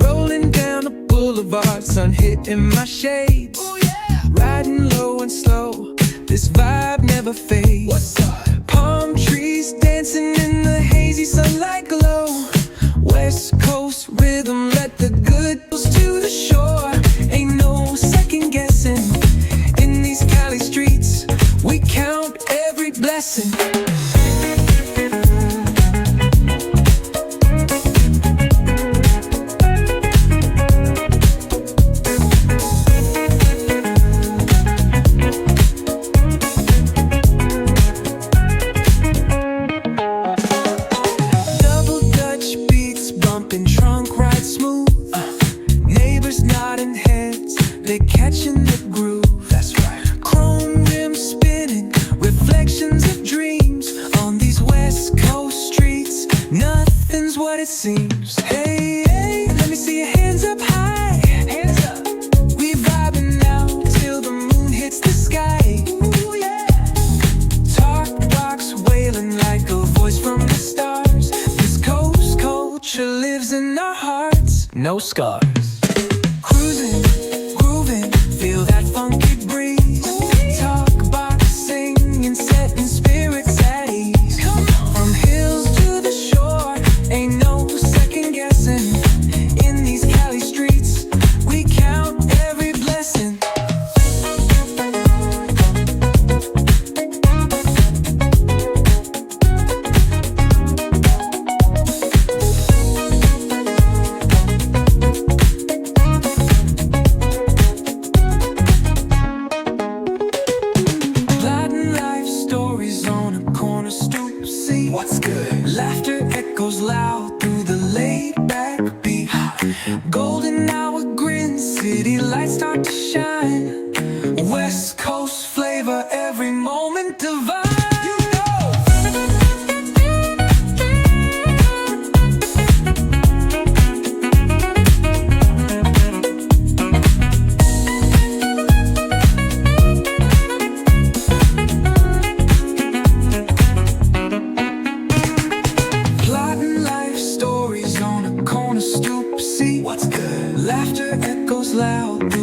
Rolling down the boulevard, sun hitting my shades. Riding low and slow, this vibe never fades. What's up? Palm trees dancing in the hazy sunlight glow. West Coast rhythm, let the good goes to the shore. Ain't no second guessing. In these Cali streets, we count every blessing. Trunk ride smooth, neighbors nodding heads, they catching the groove. That's right. Chrome rims spinning, reflections of dreams on these West Coast streets. Nothing's what it seems. Hey, hey, let me see your hands up high. Hands up. We vibing now till the moon hits the sky. Ooh, yeah. Talk box wailing like a voice from the stars. This coast culture lives in our hearts, No scars. cruising, grooving, feel that funky breeze. Talk box singing, setting spirits at ease. From hills to the shore, ain't no second guessing. In these Cali streets, we count every blessing. Plotting life stories on a corner stoop. See What's good? laughter echoes loud through the laid-back beat. Golden hour grin, city lights start to shine. West Coast flavor, every moment divine. You know. Plotting life stories on a corner stoop. See What's good? laughter echoes loud through